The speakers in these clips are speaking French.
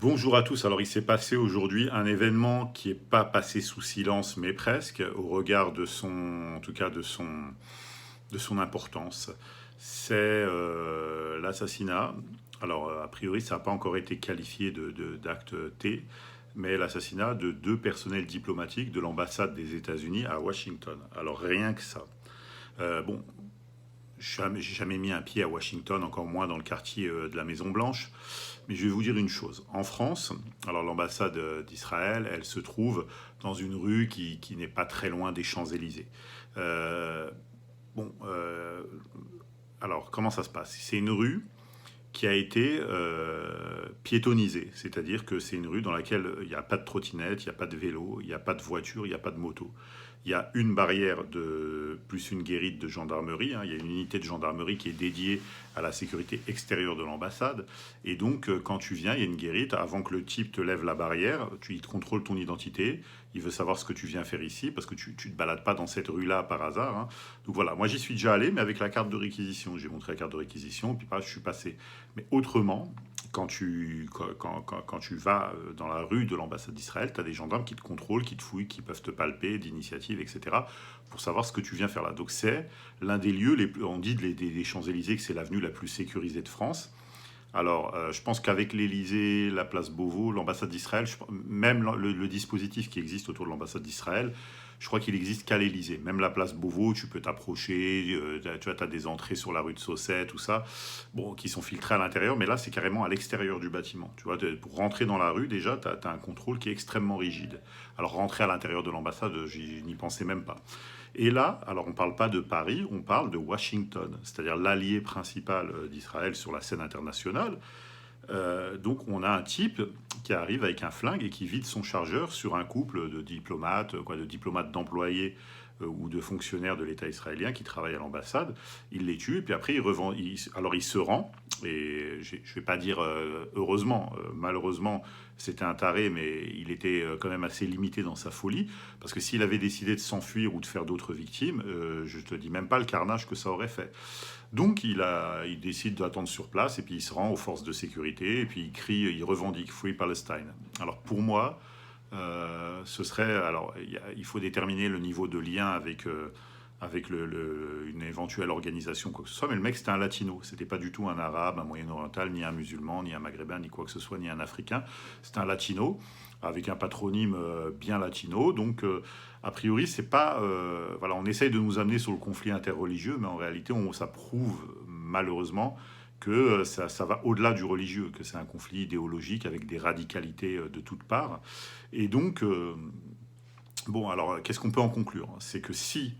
Bonjour à tous. Alors, il s'est passé aujourd'hui un événement qui n'est pas passé sous silence, mais presque, au regard de son, en tout cas de son importance. C'est l'assassinat. Alors, a priori, ça n'a pas encore été qualifié d'acte T, mais l'assassinat de deux personnels diplomatiques de l'ambassade des États-Unis à Washington. Alors, rien que ça. Bon, j'ai jamais mis un pied à Washington, encore moins dans le quartier de la Maison Blanche. Mais je vais vous dire une chose. En France, alors l'ambassade d'Israël, elle se trouve dans une rue qui n'est pas très loin des Champs-Élysées. Euh, bon, alors comment ça se passe? C'est une rue qui a été piétonnisée, c'est-à-dire que c'est une rue dans laquelle il n'y a pas de trottinette, il n'y a pas de vélo, il n'y a pas de voiture, il n'y a pas de moto. Il y a une barrière plus une guérite de gendarmerie, hein. Il y a une unité de gendarmerie qui est dédiée à la sécurité extérieure de l'ambassade. Et donc, quand tu viens, il y a une guérite. Avant que le type te lève la barrière, il te contrôle ton identité. Il veut savoir ce que tu viens faire ici, parce que tu ne te balades pas dans cette rue-là par hasard, hein. Donc voilà, moi j'y suis déjà allé, mais avec la carte de réquisition. J'ai montré la carte de réquisition, puis je suis passé. Mais autrement, quand tu vas dans la rue de l'ambassade d'Israël, tu as des gendarmes qui te contrôlent, qui te fouillent, qui peuvent te palper d'initiative, etc., pour savoir ce que tu viens faire là. Donc c'est l'un des lieux, on dit des Champs-Élysées que c'est l'avenue la plus sécurisée de France. Alors, je pense qu'avec l'Élysée, la place Beauvau, l'ambassade d'Israël, même le dispositif qui existe autour de l'ambassade d'Israël, je crois qu'il existe qu'à l'Élysée. Même la place Beauvau, tu peux t'approcher, tu vois, as des entrées sur la rue de Sausset, tout ça, bon, qui sont filtrées à l'intérieur, mais là, c'est carrément à l'extérieur du bâtiment. Tu vois, pour rentrer dans la rue, déjà, tu as un contrôle qui est extrêmement rigide. Alors, rentrer à l'intérieur de l'ambassade, je n'y pensais même pas. Et là, alors on ne parle pas de Paris, on parle de Washington, c'est-à-dire l'allié principal d'Israël sur la scène internationale. Donc on a un type qui arrive avec un flingue et qui vide son chargeur sur un couple de diplomates, de diplomates d'employés ou de fonctionnaires de l'État israélien qui travaillent à l'ambassade. Il les tue et puis après alors il se rend. Et je ne vais pas dire heureusement, malheureusement c'était un taré, mais il était quand même assez limité dans sa folie, parce que s'il avait décidé de s'enfuir ou de faire d'autres victimes, je te dis même pas le carnage que ça aurait fait. Donc il décide d'attendre sur place et puis il se rend aux forces de sécurité et puis il crie, il revendique Free Palestine. Alors pour moi, ce serait, alors il faut déterminer le niveau de lien avec une éventuelle organisation, quoi que ce soit, mais le mec c'était un latino, c'était pas du tout un arabe, un moyen-oriental, ni un musulman, ni un maghrébin, ni quoi que ce soit, ni un africain, c'était un latino, avec un patronyme bien latino, donc a priori c'est pas, voilà, on essaye de nous amener sur le conflit interreligieux, mais en réalité ça prouve malheureusement que ça va au-delà du religieux, que c'est un conflit idéologique avec des radicalités de toutes parts, et donc, bon, alors qu'est-ce qu'on peut en conclure? C'est que si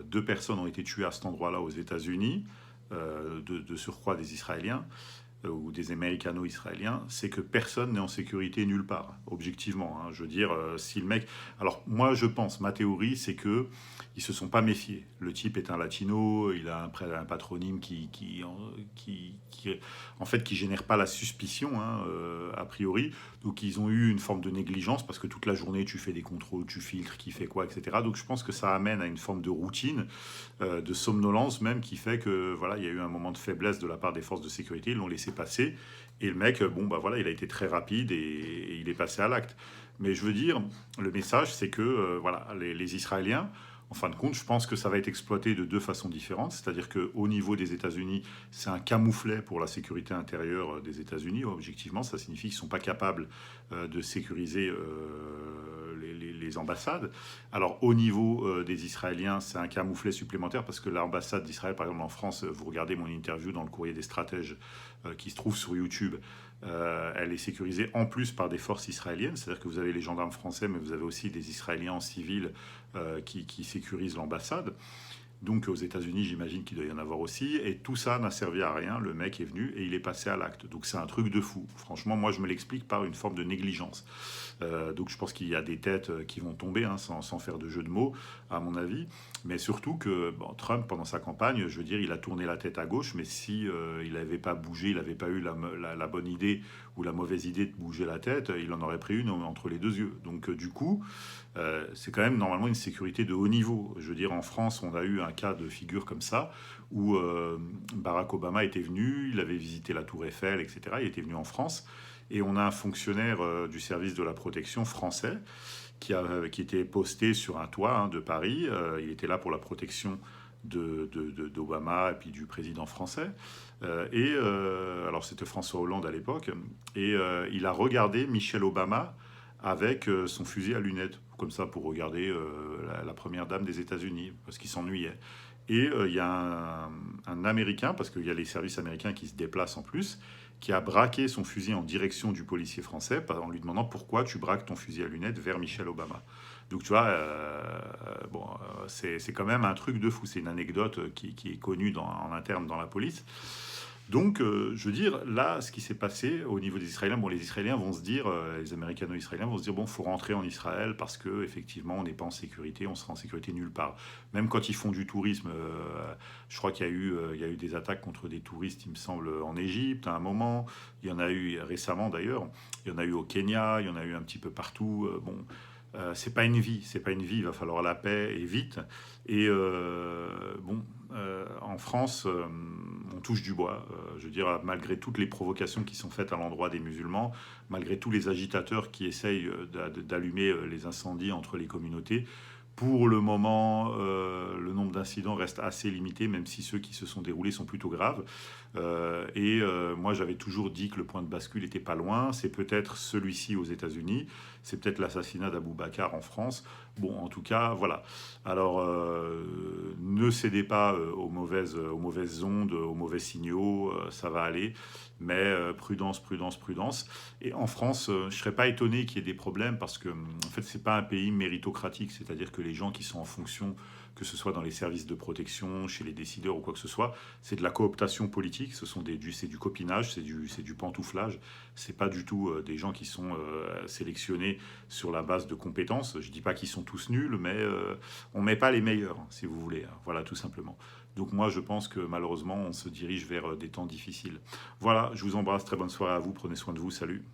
deux personnes ont été tuées à cet endroit-là aux États-Unis, de surcroît des Israéliens, ou des Américano-Israéliens, c'est que personne n'est en sécurité nulle part, objectivement, hein. Je veux dire, si le mec... Alors, moi, je pense, ma théorie, c'est que ils se sont pas méfiés. Le type est un latino, il a un patronyme en fait, qui génère pas la suspicion, hein, a priori. Donc, ils ont eu une forme de négligence, parce que toute la journée, tu fais des contrôles, tu filtres, qui fait quoi, etc. Donc, je pense que ça amène à une forme de routine, de somnolence même, qui fait que, voilà, il y a eu un moment de faiblesse de la part des forces de sécurité, ils l'ont laissé passer. Et le mec, bon, bah voilà, il a été très rapide et il est passé à l'acte. Mais je veux dire, le message, c'est que voilà, les Israéliens, en fin de compte, je pense que ça va être exploité de deux façons différentes. C'est-à-dire qu'au niveau des États-Unis, c'est un camouflet pour la sécurité intérieure des États-Unis. Objectivement, ça signifie qu'ils ne sont pas capables de sécuriser les ambassades. Alors, au niveau des Israéliens, c'est un camouflet supplémentaire parce que l'ambassade d'Israël, par exemple en France, vous regardez mon interview dans le courrier des stratèges qui se trouve sur YouTube, elle est sécurisée en plus par des forces israéliennes, c'est-à-dire que vous avez les gendarmes français, mais vous avez aussi des Israéliens en civil qui sécurisent l'ambassade. Donc aux États-Unis, j'imagine qu'il doit y en avoir aussi. Et tout ça n'a servi à rien. Le mec est venu et il est passé à l'acte. Donc c'est un truc de fou. Franchement, moi, je me l'explique par une forme de négligence. Donc je pense qu'il y a des têtes qui vont tomber, hein, sans faire de jeu de mots, à mon avis. Mais surtout que bon, Trump, pendant sa campagne, je veux dire, il a tourné la tête à gauche. Mais si il n'avait pas bougé, il n'avait pas eu la bonne idée ou la mauvaise idée de bouger la tête, il en aurait pris une entre les deux yeux. Donc du coup, c'est quand même normalement une sécurité de haut niveau. Je veux dire, en France, on a eu un cas de figure comme ça, où Barack Obama était venu, il avait visité la Tour Eiffel, etc. Il était venu en France, et on a un fonctionnaire du service de la protection français qui était posté sur un toit de Paris. Il était là pour la protection d'Obama et puis du président français. Alors c'était François Hollande à l'époque, et il a regardé Michelle Obama avec son fusil à lunettes, comme ça pour regarder la première dame des États-Unis, parce qu'il s'ennuyait. Et il y a un Américain, parce qu'il y a les services américains qui se déplacent en plus, qui a braqué son fusil en direction du policier français en lui demandant pourquoi tu braques ton fusil à lunettes vers Michelle Obama. Donc tu vois, c'est quand même un truc de fou. C'est une anecdote qui est connue en interne dans la police. Donc, je veux dire, là, ce qui s'est passé au niveau des Israéliens, bon, les Israéliens vont se dire, les Américano-Israéliens vont se dire, bon, faut rentrer en Israël parce que effectivement, on n'est pas en sécurité, on sera en sécurité nulle part. Même quand ils font du tourisme, je crois qu'il y a eu des attaques contre des touristes, il me semble, en Égypte à un moment. Il y en a eu récemment d'ailleurs. Il y en a eu au Kenya, il y en a eu un petit peu partout. C'est pas une vie, c'est pas une vie. Il va falloir la paix et vite. Et en France, on touche du bois. Je veux dire, malgré toutes les provocations qui sont faites à l'endroit des musulmans, malgré tous les agitateurs qui essayent d'allumer les incendies entre les communautés, pour le moment, le nombre d'incidents reste assez limité, même si ceux qui se sont déroulés sont plutôt graves. Moi, j'avais toujours dit que le point de bascule n'était pas loin. C'est peut-être celui-ci aux États-Unis, c'est peut-être l'assassinat d'Abou Bakar en France. Bon, en tout cas, voilà. Alors, ne cédez pas aux mauvaises ondes, aux mauvais signaux, ça va aller. Mais prudence, prudence, prudence. Et en France, je ne serais pas étonné qu'il y ait des problèmes parce que, en fait, ce n'est pas un pays méritocratique. C'est-à-dire que les gens qui sont en fonction, que ce soit dans les services de protection, chez les décideurs ou quoi que ce soit, c'est de la cooptation politique. C'est du copinage, c'est du pantouflage. C'est pas du tout des gens qui sont sélectionnés sur la base de compétences. Je dis pas qu'ils sont tous nuls, mais on met pas les meilleurs, si vous voulez. Voilà, tout simplement. Donc moi, je pense que malheureusement, on se dirige vers des temps difficiles. Voilà, je vous embrasse, très bonne soirée à vous, prenez soin de vous, salut.